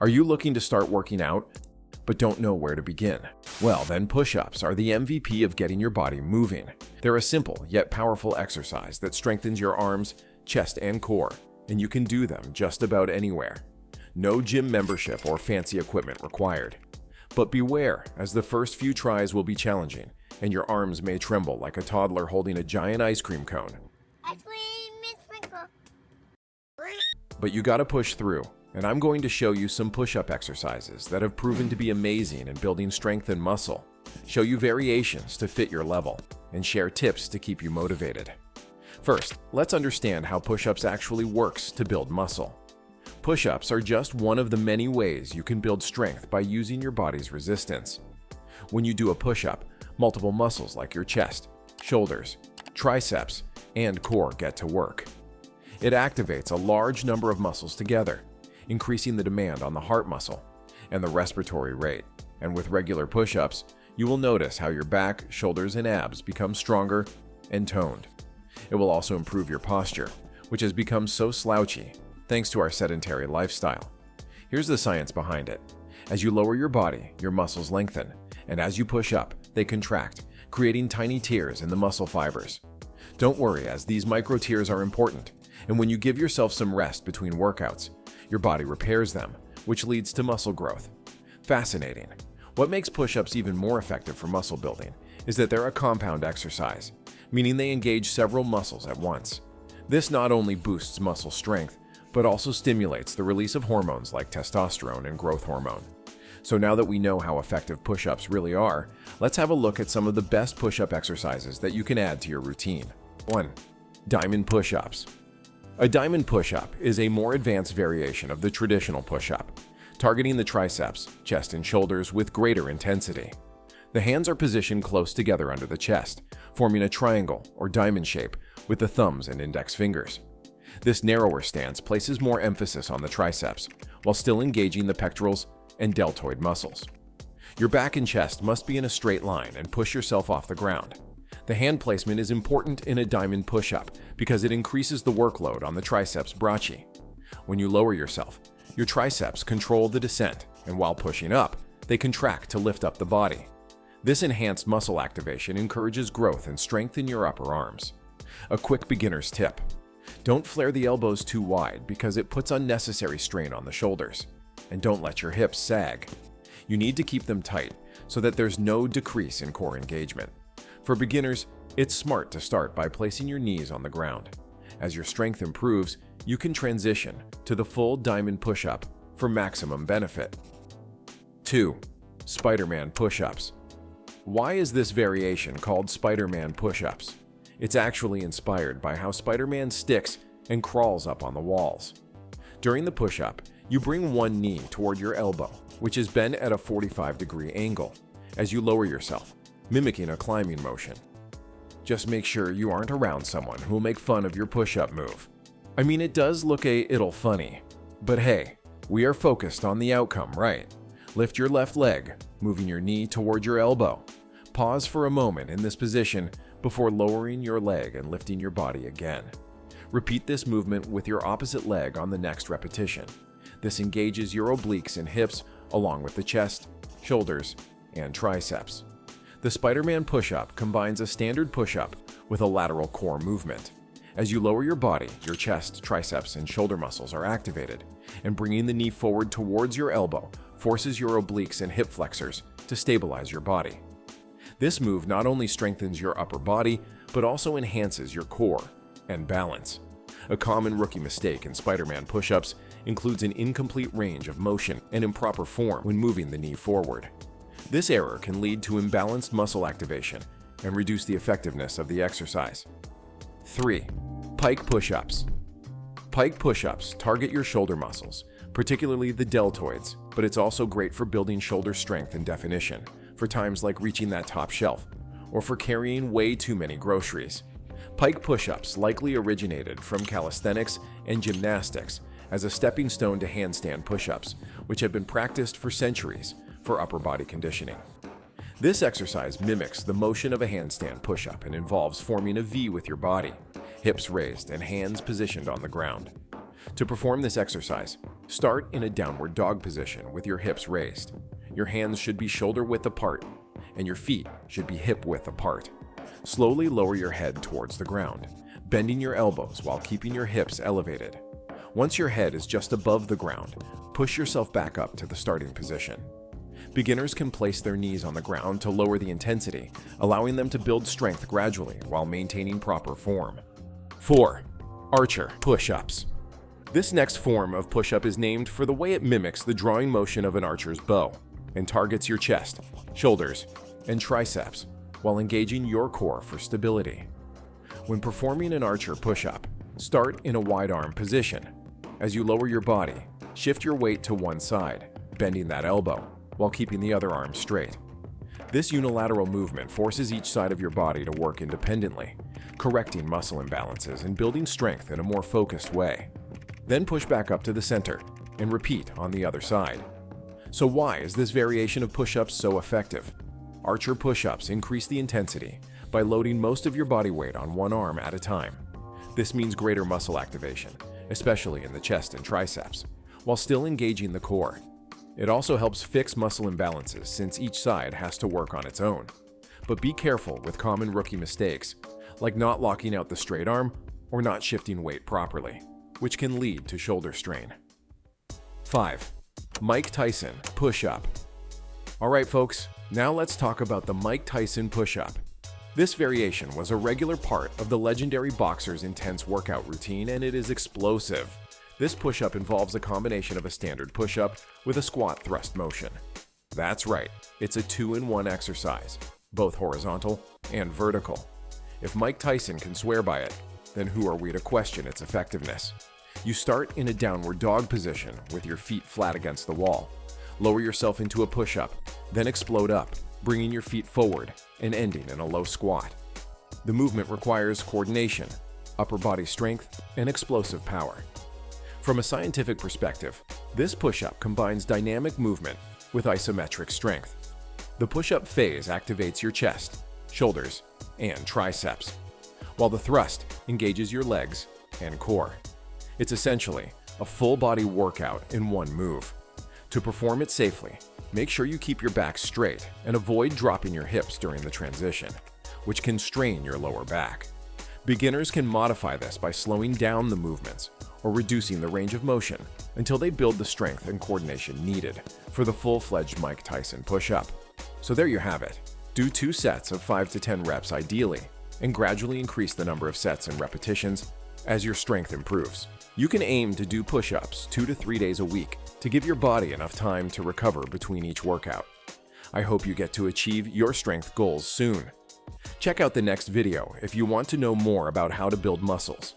Are you looking to start working out, but don't know where to begin? Well, then push-ups are the MVP of getting your body moving. They're a simple yet powerful exercise that strengthens your arms, chest, and core, and you can do them just about anywhere. No gym membership or fancy equipment required. But beware, as the first few tries will be challenging, and your arms may tremble like a toddler holding a giant ice cream cone. But you gotta push through, and I'm going to show you some push-up exercises that have proven to be amazing in building strength and muscle, show you variations to fit your level, and share tips to keep you motivated. First, let's understand how push-ups actually works to build muscle. Push-ups are just one of the many ways you can build strength by using your body's resistance. When you do a push-up, multiple muscles like your chest, shoulders, triceps, and core get to work. It activates a large number of muscles together, increasing the demand on the heart muscle and the respiratory rate. And with regular push-ups, you will notice how your back, shoulders, and abs become stronger and toned. It will also improve your posture, which has become so slouchy thanks to our sedentary lifestyle. Here's the science behind it. As you lower your body, your muscles lengthen, and as you push up, they contract, creating tiny tears in the muscle fibers. Don't worry, as these micro tears are important, and when you give yourself some rest between workouts, your body repairs them, which leads to muscle growth. Fascinating. What makes push-ups even more effective for muscle building is that they're a compound exercise, meaning they engage several muscles at once. This not only boosts muscle strength, but also stimulates the release of hormones like testosterone and growth hormone. So now that we know how effective push-ups really are, let's have a look at some of the best push-up exercises that you can add to your routine. 1. Diamond push-ups. A diamond push-up is a more advanced variation of the traditional push-up, targeting the triceps, chest, and shoulders with greater intensity. The hands are positioned close together under the chest, forming a triangle or diamond shape with the thumbs and index fingers. This narrower stance places more emphasis on the triceps, while still engaging the pectorals and deltoid muscles. Your back and chest must be in a straight line and push yourself off the ground. The hand placement is important in a diamond push-up because it increases the workload on the triceps brachii. When you lower yourself, your triceps control the descent, and while pushing up, they contract to lift up the body. This enhanced muscle activation encourages growth and strength in your upper arms. A quick beginner's tip. Don't flare the elbows too wide because it puts unnecessary strain on the shoulders. And don't let your hips sag. You need to keep them tight so that there's no decrease in core engagement. For beginners, it's smart to start by placing your knees on the ground. As your strength improves, you can transition to the full diamond push-up for maximum benefit. 2. SpiderMan Pushups. Why is this variation called SpiderMan Pushups? It's actually inspired by how Spider-Man sticks and crawls up on the walls. During the push-up, you bring one knee toward your elbow, which is bent at a 45-degree angle, as you lower yourself, mimicking a climbing motion. Just make sure you aren't around someone who'll make fun of your push-up move. I mean, it does look a little funny, but hey, we are focused on the outcome, right? Lift your left leg, moving your knee toward your elbow. Pause for a moment in this position before lowering your leg and lifting your body again. Repeat this movement with your opposite leg on the next repetition. This engages your obliques and hips along with the chest, shoulders, and triceps. The SpiderMan push-up combines a standard push-up with a lateral core movement. As you lower your body, your chest, triceps, and shoulder muscles are activated, and bringing the knee forward towards your elbow forces your obliques and hip flexors to stabilize your body. This move not only strengthens your upper body, but also enhances your core and balance. A common rookie mistake in SpiderMan push-ups includes an incomplete range of motion and improper form when moving the knee forward. This error can lead to imbalanced muscle activation and reduce the effectiveness of the exercise. 3. Pike Pushups. Pike Pushups target your shoulder muscles, particularly the deltoids, but it's also great for building shoulder strength and definition for times like reaching that top shelf or for carrying way too many groceries. Pike Pushups likely originated from calisthenics and gymnastics as a stepping stone to handstand push-ups, which have been practiced for centuries for upper body conditioning. This exercise mimics the motion of a handstand push-up and involves forming a V with your body, hips raised and hands positioned on the ground. To perform this exercise, Start in a downward dog position with your hips raised. Your hands should be shoulder width apart, and your feet should be hip width apart. Slowly lower your head towards the ground, bending your elbows while keeping your hips elevated. Once your head is just above the ground, push yourself back up to the starting position. Beginners can place their knees on the ground to lower the intensity, allowing them to build strength gradually while maintaining proper form. 4. Archer Push-ups. This next form of push-up is named for the way it mimics the drawing motion of an archer's bow and targets your chest, shoulders, and triceps while engaging your core for stability. When performing an archer push-up, start in a wide arm position. As you lower your body, shift your weight to one side, bending that elbow while keeping the other arm straight. This unilateral movement forces each side of your body to work independently, correcting muscle imbalances and building strength in a more focused way. Then push back up to the center and repeat on the other side. So why is this variation of push-ups so effective? Archer push-ups increase the intensity by loading most of your body weight on one arm at a time. This means greater muscle activation, especially in the chest and triceps, while still engaging the core. It also helps fix muscle imbalances since each side has to work on its own. But be careful with common rookie mistakes, like not locking out the straight arm or not shifting weight properly, which can lead to shoulder strain. 5. Mike Tyson Push-up. Alright folks, now let's talk about the Mike Tyson Push-up. This variation was a regular part of the legendary boxer's intense workout routine, and it is explosive. This push-up involves a combination of a standard push-up with a squat thrust motion. That's right, it's a 2-in-1 exercise, both horizontal and vertical. If Mike Tyson can swear by it, then who are we to question its effectiveness? You start in a downward dog position with your feet flat against the wall. Lower yourself into a push-up, then explode up, bringing your feet forward and ending in a low squat. The movement requires coordination, upper body strength, and explosive power. From a scientific perspective, this push-up combines dynamic movement with isometric strength. The push-up phase activates your chest, shoulders, and triceps, while the thrust engages your legs and core. It's essentially a full-body workout in one move. To perform it safely, make sure you keep your back straight and avoid dropping your hips during the transition, which can strain your lower back. Beginners can modify this by slowing down the movements or reducing the range of motion until they build the strength and coordination needed for the full-fledged Mike Tyson push-up. So there you have it. Do 2 sets of 5 to 10 reps ideally, and gradually increase the number of sets and repetitions as your strength improves. You can aim to do push-ups 2 to 3 days a week to give your body enough time to recover between each workout. I hope you get to achieve your strength goals soon. Check out the next video if you want to know more about how to build muscles